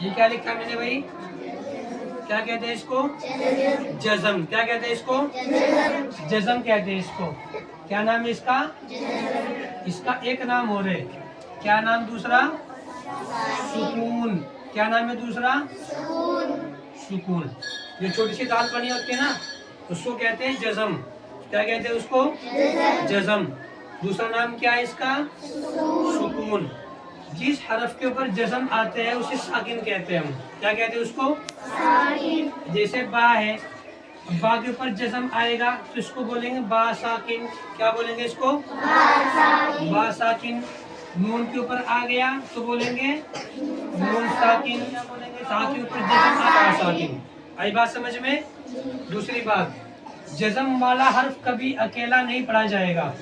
ये क्या लिखा है मैंने भाई? क्या कहते हैं इसको? जज़म। क्या कहते हैं इसको? जज़म कहते हैं इसको। क्या नाम है इसका? इसका एक नाम और है। क्या नाम दूसरा? सुकून। क्या नाम है दूसरा? सुकून। जो छोटी सी दाल बनी होती है ना, उसको कहते हैं जज़म। क्या कहते हैं उसको? जज़म। दूसरा नाम क्या है इसका? सुकून। जिस हरफ के ऊपर जज़म आते हैं उसे साकिन कहते हैं हम। क्या कहते हैं उसको? जैसे बा है, बा के ऊपर जज़म आएगा तो इसको बोलेंगे बा साकिन। क्या बोलेंगे इसको? बा साकिन। नून के ऊपर आ गया तो बोलेंगे नून साकिन। सा के ऊपर जज़म आता है साकिन। आई बात समझ में? दूसरी बात, जज़म वाला हर्फ कभी अकेला नहीं पढ़ा जाएगा।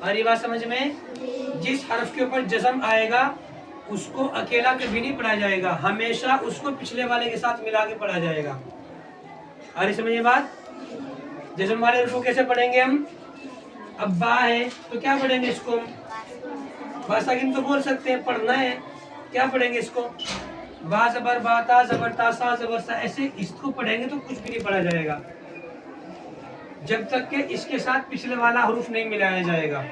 हमारी बात समझ में? जिस हर्फ के ऊपर जज़म आएगा उसको अकेला कभी नहीं पढ़ा जाएगा, हमेशा उसको पिछले वाले के साथ मिला के पढ़ा जाएगा। अरे समझिए बात? जज़म वाले हर्फ को कैसे पढ़ेंगे हम? अब बा है तो क्या पढ़ेंगे इसको? बा साकिन तो बोल सकते हैं, पढ़ना है क्या पढ़ेंगे इसको? बा ज़बर बा, ता ज़बर ता, सा ज़बर सा, ऐसे इसको पढ़ेंगे तो कुछ भी नहीं पढ़ा जाएगा जब तक कि इसके साथ पिछले वाला हरूफ नहीं मिलाया जाएगा।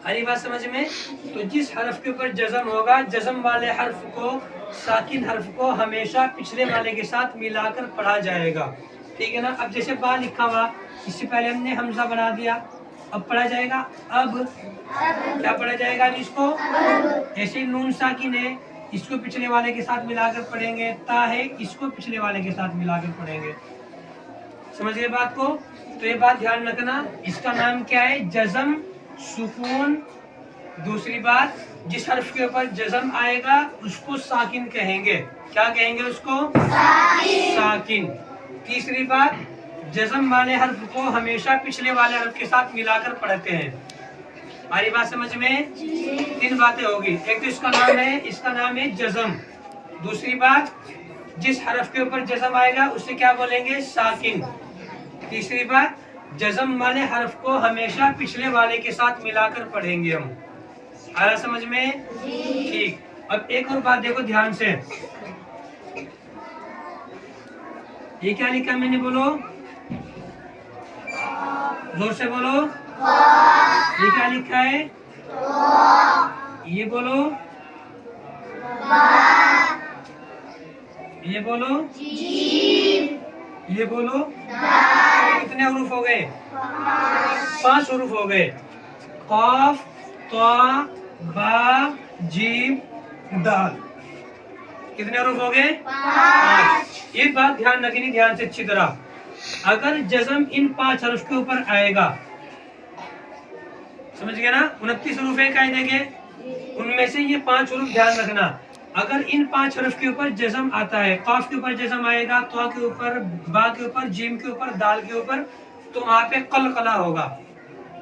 हरी बात समझ में? तो जिस हर्फ के ऊपर जज़म होगा, जज़म वाले हर्फ को, साकिन हर्फ को हमेशा पिछले वाले के साथ मिलाकर पढ़ा जाएगा। ठीक है ना? अब जैसे बा लिखा हुआ, इससे पहले हमने हमजा बना दिया, अब पढ़ा जाएगा अब। क्या पढ़ा जाएगा अब इसको? ऐसे नून साकिन है, इसको पिछले वाले के साथ मिलाकर पढ़ेंगे। ता है, इसको पिछले वाले के साथ मिलाकर पढ़ेंगे। समझ गए बात को? तो ये बात ध्यान रखना, इसका नाम क्या है? जज़म, सुकून। दूसरी बात, जिस हर्फ के ऊपर जज़म आएगा उसको साकिन कहेंगे। क्या कहेंगे उसको? साकिन। तीसरी बात, जज़म वाले हर्फ को हमेशा पिछले वाले हर्फ के साथ मिलाकर पढ़ते हैं। हमारी बात समझ में? तीन बातें होगी। एक तो इसका नाम है जज़म। दूसरी बात, जिस हर्फ के ऊपर जज़म आएगा उसे क्या बोलेंगे? साकिन। तीसरी बात, जज़म वाले हर्फ को हमेशा पिछले वाले के साथ मिलाकर पढ़ेंगे हम। आ रहा समझ में? ठीक। अब एक और बात देखो ध्यान से, ये क्या लिखा मैंने? बोलो, जोर से बोलो। ये क्या लिखा है? ये बोलो, ये बोलो, ये बोलो। कितने हरूफ हो गए? 5 हरूफ हो गए। काफ, ता, बा, जीम, दाल। कितने हरूफ हो गए? 5। एक बात ध्यान रखनी, ध्यान से अच्छी तरह। अगर जज़म इन 5 हर्फ के ऊपर आएगा, समझ गए ना? 29 हरूफ है कायदे के, उनमें से ये 5 हरूफ ध्यान रखना। अगर इन 5 हर्फ के ऊपर जज़म आता है, काफ के ऊपर जज़म आएगा, तो के ऊपर, बा के ऊपर, जीम के ऊपर, दाल के ऊपर, तो वहां पे कलकला होगा।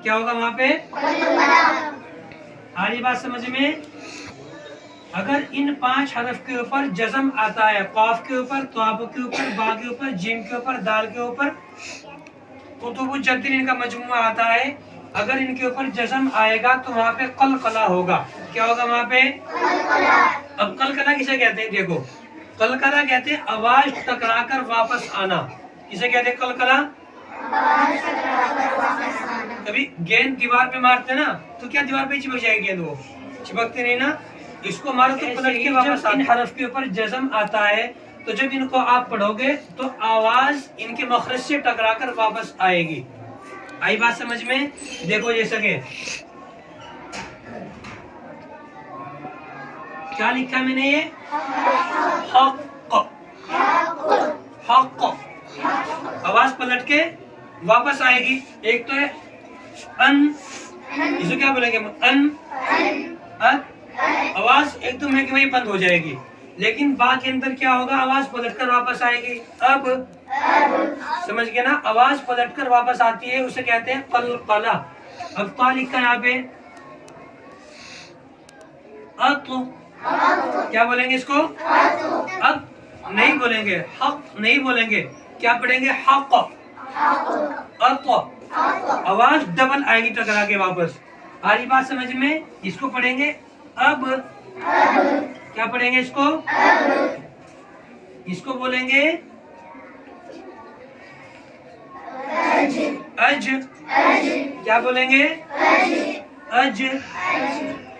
क्या होगा वहां पे? आ रही बात समझ में? अगर इन 5 हर्फ के ऊपर जज़म आता है, काफ के ऊपर, तो के ऊपर, बा के ऊपर, जीम के ऊपर, दाल के ऊपर, कुतुबुल जद्दीन इनका मजमुआ आता है, अगर इनके ऊपर जज़म आएगा तो वहां पे कलकला होगा। क्या होगा वहां पे? अब कलकला किसे कहते हैं? देखो, कलकला कहते हैं आवाज टकराकर वापस आना। किसे कहते हैं कलकला? कभी गेंद दीवार पे मारते ना तो क्या दीवार पे चिपक जाएगी गेंद? वो चिपकती नहीं ना। इसको मारो तो पलट के वापस। इन हरफ के ऊपर जज़म आता है तो जब इनको आप पढ़ोगे तो आवाज इनके मखरज से टकराकर वापस आएगी। आई बात समझ में? देखो जैसे कि क्या लिखा मैंने? ये हक, हक, आवाज पलट के वापस आएगी। एक तो है अन, इसे क्या बोलेंगे? अन, आवाज एकदम है कि वही बंद हो जाएगी, लेकिन बा के अंदर क्या होगा? आवाज पलटकर वापस आएगी। अब समझ गए ना? आवाज पलटकर वापस आती है, उसे कहते हैं कलकला। अब ता लिखा यहाँ पे, क्या बोलेंगे इसको? अब नहीं बोलेंगे, हक नहीं बोलेंगे, क्या पढ़ेंगे? हक। आवाज डबल आएगी टकरा के वापस। आ रही बात समझ में? इसको पढ़ेंगे अब। क्या क्या पढ़ेंगे इसको? इसको बोलेंगे अज। क्या बोलेंगे? अज।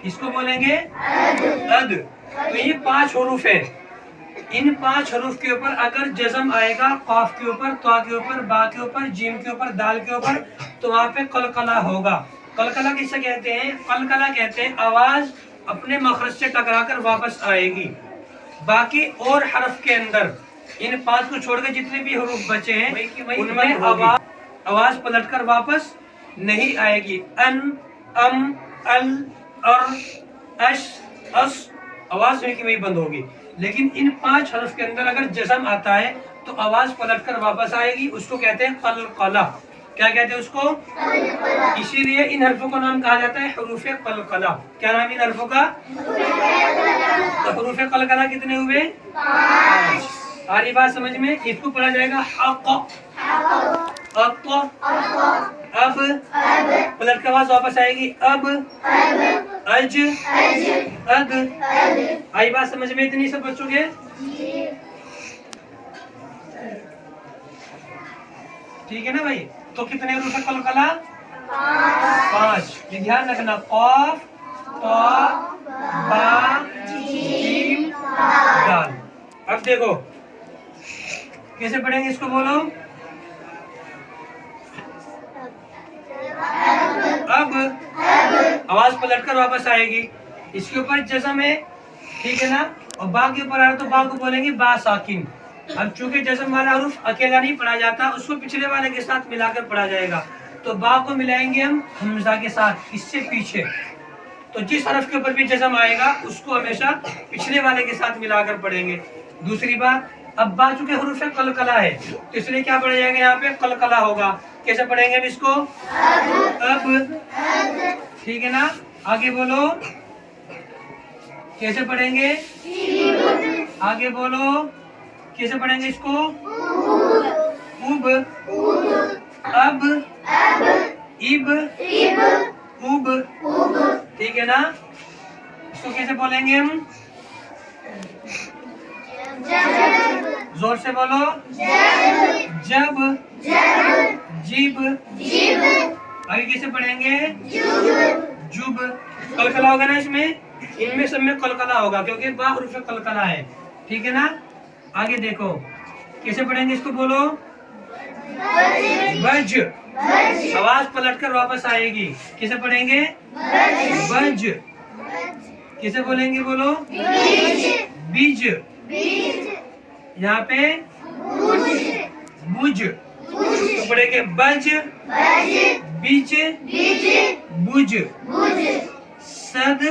इसको बोलेंगे अद। तो ये 5 हरूफ है। इन 5 हरूफ के ऊपर अगर जज़म आएगा काफ के ऊपर, त्वा के ऊपर, बा के ऊपर, जीम के ऊपर, दाल के ऊपर, तो वहां पे कलकला होगा। कलकला किसे कहते हैं? कलकला कहते हैं आवाज अपने मखरज से टकराकर वापस आएगी। बाकी और हरफ के अंदर इन 5 को छोड़कर जितने भी हरूफ बचे हैं उनमें आवाज पलटकर वापस नहीं आएगी। अन, अम, अल, अर, अश, अस आवाज वहीं की वहीं बंद होगी। लेकिन इन 5 हरफ के अंदर अगर जज़म आता है तो आवाज पलटकर वापस आएगी। उसको कहते हैं कलकला। क्या कहते हैं उसको? इसीलिए इन हरफों का नाम कहा जाता है हरूफ कलकला। क्या नाम इन हरफों का? तो हरूफ कलकला कितने हुए? 5। आ रही बात समझ में? इसको पढ़ा जाएगा हक, अब पलट के आवाज वापस आएगी अब, अज, अद। आई बात समझ में इतनी सब बच्चों के? ठीक है ना भाई? तो कितने हरूफ कलकला? 5। ये ध्यान रखना, कॉफ, ता, बा, जीम, दाल। अब देखो कैसे पढ़ेंगे इसको, बोलो। अब आवाज पलटकर वापस आएगी। इसके ऊपर जज़म है, ठीक है ना? और बा के ऊपर आ रहा तो बा को बोलेंगे बा साकिन। अब चूंकि जज़म वाला हरूफ अकेला नहीं पढ़ा जाता, उसको पिछले वाले के साथ मिलाकर पढ़ा जाएगा। तो बा को मिलाएंगे हम हमजा के साथ, इससे पीछे। तो जिस हरफ के ऊपर भी जज़म आएगा उसको हमेशा पिछले वाले के साथ मिलाकर पढ़ेंगे। दूसरी बात, अब बा चूंकि हरूफ कलकला है तो इसलिए क्या पढ़ा जाएगा? यहाँ पे कलकला होगा। कैसे पढ़ेंगे हम इसको? अब। ठीक है ना? आगे बोलो कैसे पढ़ेंगे? आगे बोलो कैसे पढ़ेंगे इसको? उब, अब, इब, उब। ठीक है ना? इसको कैसे बोलेंगे हम? जोर से बोलो। जब, जिब। आगे कैसे पढ़ेंगे? जुब। कलकला होगा ना इसमें? इनमें सब में कलकला होगा क्योंकि बा हरूफ कलकला है। ठीक है ना? आगे देखो कैसे पढ़ेंगे इसको, बोलो। बज। आवाज पलटकर वापस आएगी। कैसे पढ़ेंगे? बज। कैसे बोलेंगे, बोलो। बीज। यहाँ पे बुज। तो पढ़ेंगे बज, बीज, बुज। सद,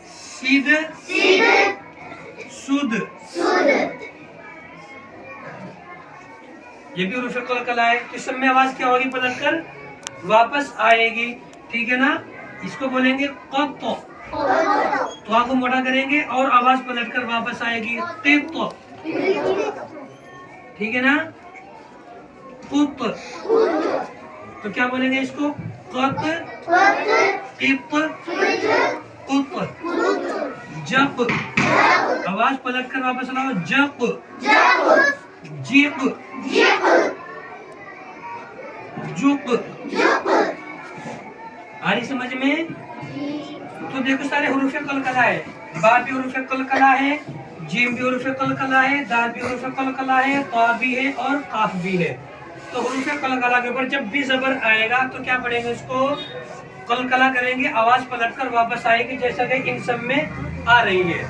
सिद, सुद। ये भी हरूफ कलकला है। तो इस सब में आवाज क्या होगी? पलटकर वापस आएगी। ठीक है ना? इसको बोलेंगे कत। तो को मोटा करेंगे और आवाज पलटकर वापस आएगी तित। ठीक है ना? कुत। तो क्या बोलेंगे इसको? कत, तित, कुत। जप। आवाज पलटकर वापस लाओ, जप, जिप, जुप। आ रही समझ में? तो देखो सारे हरूफ कलकला है। बा भी हरूफ कलकला है, जीम भी हरूफ कलकला है, दाल भी हरूफ कलकला है, ता भी है और काफ भी है। तो हरूफ कलकला के ऊपर जब भी जबर आएगा तो क्या पढ़ेंगे? उसको कलकला करेंगे, आवाज पलटकर वापस आएगी जैसा कि इन सब में आ रही है।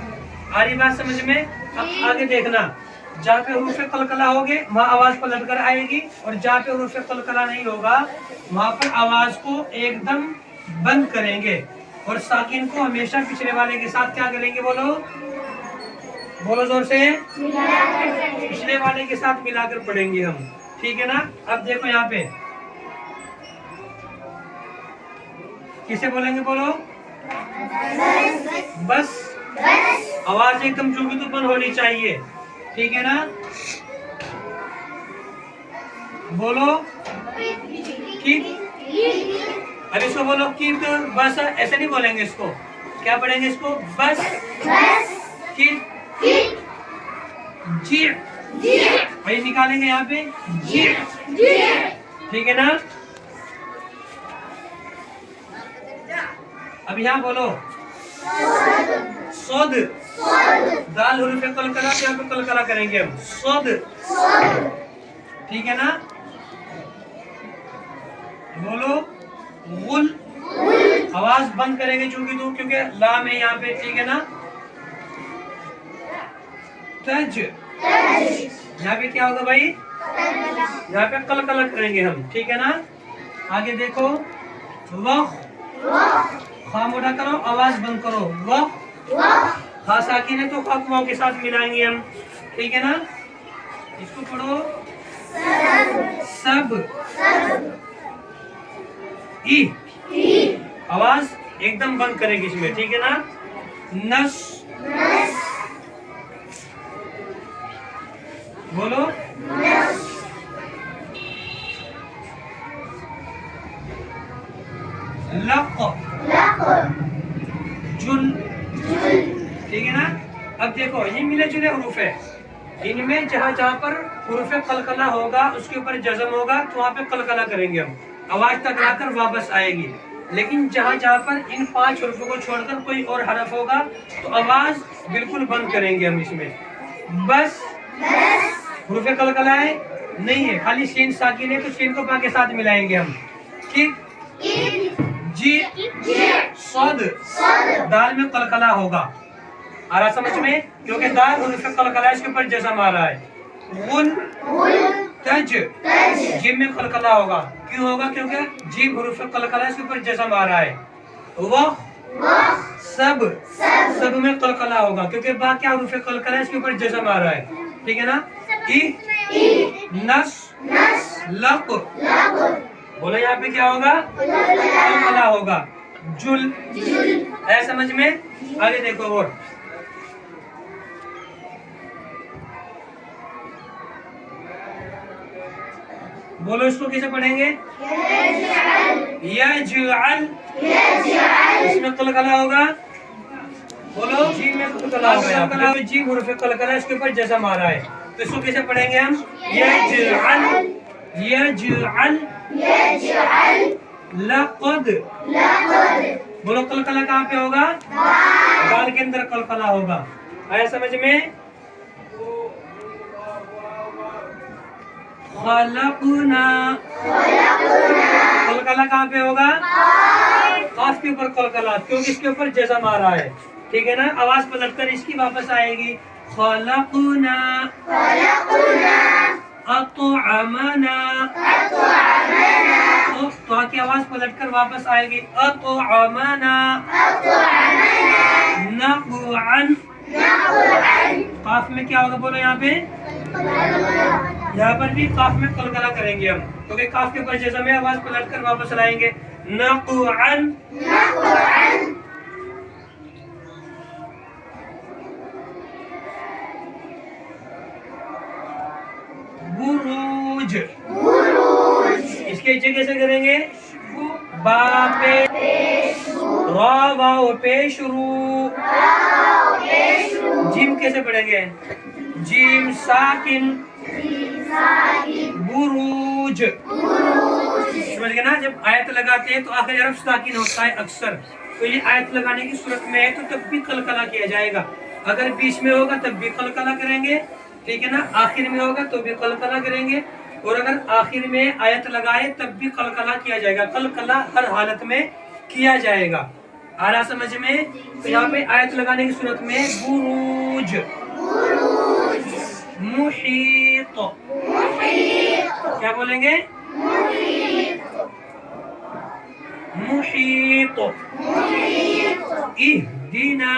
आ रही बात समझ में? अब आगे देखना, जहाँ पे हरूफ कलकला होगे वहाँ आवाज पलटकर आएगी और जहाँ पे हरूफ कलकला नहीं होगा वहाँ पर आवाज को एकदम बंद करेंगे और साकिन को हमेशा पिछले वाले के साथ क्या करेंगे? बोलो, बोलो जोर से। पिछले वाले के साथ मिलाकर पढ़ेंगे हम। ठीक है ना? अब देखो यहाँ पे किसे बोलेंगे? बोलो। बस। आवाज एकदम चूंकि तो बंद होनी चाहिए। ठीक है ना? बोलो कित। अब इसको बोलो कित। बस ऐसे नहीं बोलेंगे इसको, क्या पढ़ेंगे इसको? बस, किट, जी, भाई निकालेंगे यहाँ पे जी, ठीक है ना? अब यहाँ बोलो सोद, दाल हुरूफ कलकला, यहाँ पे कलकला करेंगे हम, सोद, ठीक है ना? बोलो गुल, आवाज बंद करेंगे क्योंकि लाम है यहाँ पे, ठीक है ना? तज, यहाँ पे क्या होगा भाई? यहाँ पे कलकला करेंगे हम, ठीक है ना? आगे देखो वह, खा मोटा करो, आवाज बंद करो, वह, खा साकिन है तो खा को वाव के साथ मिलाएंगे हम, ठीक है ना? इसको पढ़ो सब, ई, आवाज एकदम बंद करेंगे इसमें, ठीक है ना? नस, बोलो लक, जुल, ठीक है ना? अब देखो ये मिले जुले हुरूफ है, इनमें जहाँ जहाँ पर हुरूफ कलकला होगा उसके ऊपर जज़म होगा तो वहाँ पे कलकला करेंगे हम, आवाज टकराकर वापस आएगी। लेकिन जहाँ जहाँ पर इन 5 हुरूफों को छोड़कर कोई और हरफ होगा तो आवाज बिल्कुल बंद करेंगे हम इसमें। बस हुरूफ कलकला है नहीं है, खाली शीन साकिन है तो शीन को पा के साथ मिलाएंगे हम, ठीक? जी, सौद, दाल में कलकला होगा, आ रहा समझ में? क्योंकि दाल हुरूफ कलकला है, इसके ऊपर जज़म आ रहा है। गुल, तज, जिम में कलकला होगा, क्यों होगा? क्योंकि जिम हुरूफ कलकला है, इसके ऊपर जज़म आ रहा है। वह, सब में कलकला होगा क्योंकि बा क्या हुरूफ कलकला है, इसके ऊपर जज़म आ रहा है, ठीक है ना? ई, नस, लक, बोलो यहाँ पे क्या होगा? कलकला होगा। जुल, है समझ में? आगे देखो और बोलो इसको कैसे पढ़ेंगे? यजअल, इसमें कलकला होगा, बोलो जीम में कलकला होगा, जीम हुरूफ कलकला, इसके ऊपर जज़म आ रहा है तो इसको कैसे पढ़ेंगे हम? यजअल, लक़द, बोलो कलकला कहाँ पे होगा? दाल के अंदर कलकला होगा, आया समझ में? खलक़ना, कलकला कहाँ पे होगा? काफ के ऊपर कलकला, क्योंकि इसके ऊपर जज़म आ रहा है, ठीक है ना? आवाज पलटकर इसकी वापस आएगी। खलक़ना, अतअमना, तो की आवाज पलटकर वापस आएगी। अतअमना, नक़अन, काफ में क्या होगा? बोलो यहाँ पे, यहाँ पर भी काफ में कलकला करेंगे हम क्योंकि काफ के ऊपर जज़म है, आवाज पलटकर वापस लाएंगे। नक़अन, बुरूज, इसके नीचे कैसे करेंगे? बा पे रा वाव पेश रू, जिम कैसे पढ़ेंगे? जिम साकिन, बुरूज, समझ गए ना? जब आयत लगाते हैं तो आखिरी हरफ साकिन होता है अक्सर, तो ये आयत लगाने की सूरत में है तो तब भी कलकला किया जाएगा, अगर बीच में होगा तब भी कलकला करेंगे, ठीक है ना? आखिर में होगा तो भी कलकला करेंगे, और अगर आखिर में आयत लगाए तब भी कलकला किया जाएगा, कलकला हर हालत में किया जाएगा, आ रहा समझ में? तो यहाँ पे आयत लगाने की सूरत में बुरूज, मुहीत, क्या बोलेंगे? मुहीत, इहदीना,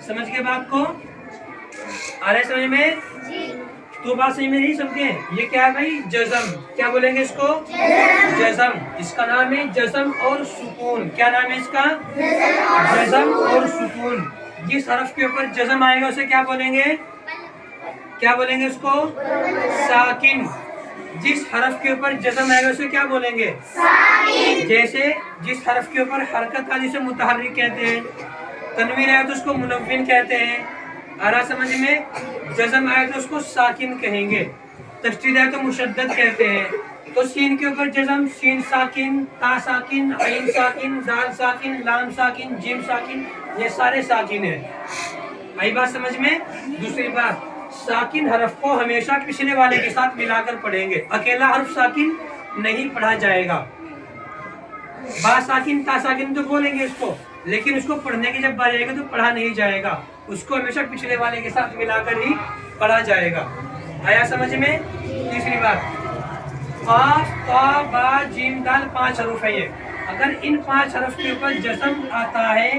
समझ के बात को? आ रहे समझ में? तो बात सही में नहीं सबके? ये क्या है भाई? जज़म, क्या बोलेंगे इसको? जज़म, इसका नाम है जज़म और सुकून। क्या नाम है इसका? जज़म और सुकून। जिस हरफ के ऊपर जज़म आएगा उसे क्या बोलेंगे? क्या बोलेंगे उसको? साकिन, जिस हरफ के ऊपर जज़म आएगा उसे क्या बोलेंगे? जैसे जिस हरफ के ऊपर हरकत आदि से मुतहर्रिक कहते हैं, तनवीन आए तो उसको मुनव्विन कहते हैं, आ रहा समझ में? जज़म आए तो उसको साकिन कहेंगे, तशदीद आए तो मुशद्दद कहते हैं। तो सीन के ऊपर जज़म, सीन साकिन, ता साकिन, आइन साकिन, दाल साकिन, लाम साकिन, जिम साकिन, ये सारे साकिन है। आई बात समझ में? दूसरी बात, साकिन हरफ को हमेशा पिछले वाले के साथ मिलाकर पढ़ेंगे, अकेला हरफ साकिन नहीं पढ़ा जाएगा। बा साकिन, ता साकिन तो बोलेंगे उसको, लेकिन उसको पढ़ने की जब बारी आएगी तो पढ़ा नहीं जाएगा, उसको हमेशा पिछले वाले के साथ मिलाकर ही पढ़ा जाएगा। आया समझ में? तीसरी बात, काफ, ता, बा, जीम, दाल 5 हरफ है ये। अगर इन 5 हरफ के ऊपर जज़म आता है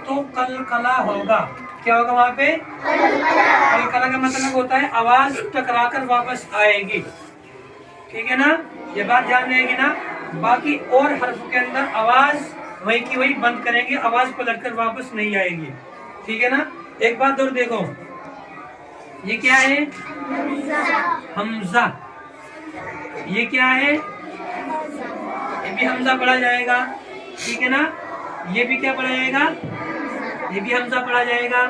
तो कलकला होगा। क्या होगा वहाँ पे? कलकला का मतलब होता है आवाज टकराकर वापस आएगी। ठीक है ना? ये बात ध्यान रहेगी ना? बाकी और हरफ के अंदर आवाज वही की वही बंद करेंगे, आवाज पलटकर वापस नहीं आएगी। ठीक है ना? एक बात और देखो, ये क्या है? हमजा। ये क्या है? ये भी हमजा पढ़ा जाएगा। ठीक है ना? ये भी क्या पढ़ा जाएगा? ये भी हमजा पढ़ा जाएगा।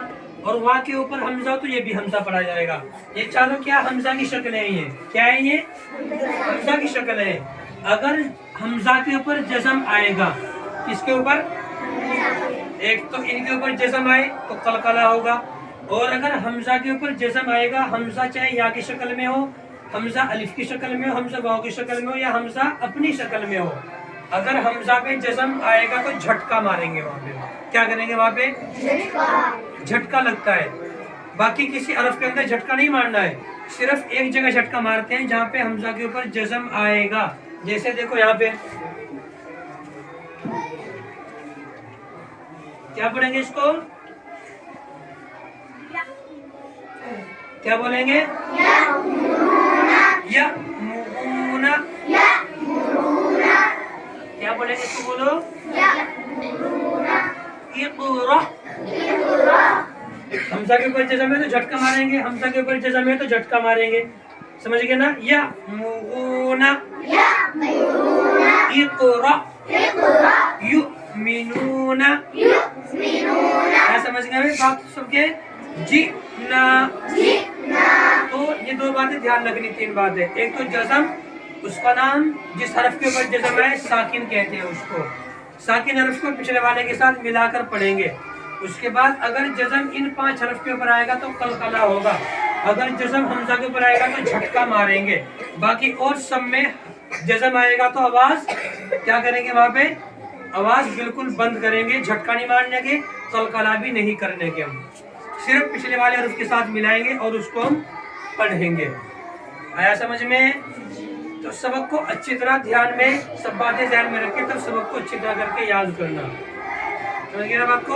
और वाह के ऊपर हमजा तो ये भी हमजा पढ़ा जाएगा। ये चारों क्या हमजा की शक्ल है? ये क्या है? ये हमजा की शक्ल है। अगर हमजा के ऊपर जज़म आएगा, किसके ऊपर? एक तो इनके ऊपर जज़म आए तो कलकला होगा, और अगर हमजा के ऊपर जज़म आएगा, हमजा चाहे या की शक्ल में हो, हमजा अलिफ की शक्ल में हो, हमजा वाव की शक्ल में हो, या हमजा अपनी शक्ल में हो, अगर हमजा पे जज़म आएगा तो झटका मारेंगे। वहाँ पे क्या करेंगे? वहाँ पे झटका लगता है। बाकी किसी हरफ के अंदर झटका नहीं मारना है, सिर्फ एक जगह झटका मारते हैं जहाँ पे हमजा के ऊपर जज़म आएगा। जैसे देखो यहाँ पे क्या पढ़ेंगे? इसको क्या बोलेंगे? या मुना। क्या बोलेंगे? इसको बोलो। इक़रा। हमजा के ऊपर जज़म है तो झटका मारेंगे, हमजा के ऊपर जज़म है तो झटका मारेंगे। समझ गए ना? या मुना, इक़रा, युमिनूना। क्या समझ गए बात सबके? जी ना। तो ये दो बातें ध्यान रखनी, 3 बातें। एक तो जज़म, उसका नाम जिस हरफ के ऊपर जज़म है साकिन कहते हैं उसको। साकिन हरफ को पिछले वाले के साथ मिलाकर पढ़ेंगे। उसके बाद अगर जज़म इन 5 हरफ के ऊपर आएगा तो कलकला होगा, अगर जज़म हमजा के ऊपर आएगा तो झटका मारेंगे। बाकी और सब में जज़म आएगा तो आवाज क्या करेंगे? वहाँ पे आवाज बिल्कुल बंद करेंगे, झटका नहीं मारने के, कलकला भी नहीं करने के। हम सिर्फ पिछले वाले हरफ के साथ मिलाएंगे और उसको हम पढ़ेंगे। आया समझ में? तो सबक को अच्छी तरह ध्यान में, सब बातें ध्यान में रख के तब सबक को अच्छी तरह करके याद करना। समझ गए ना बात को?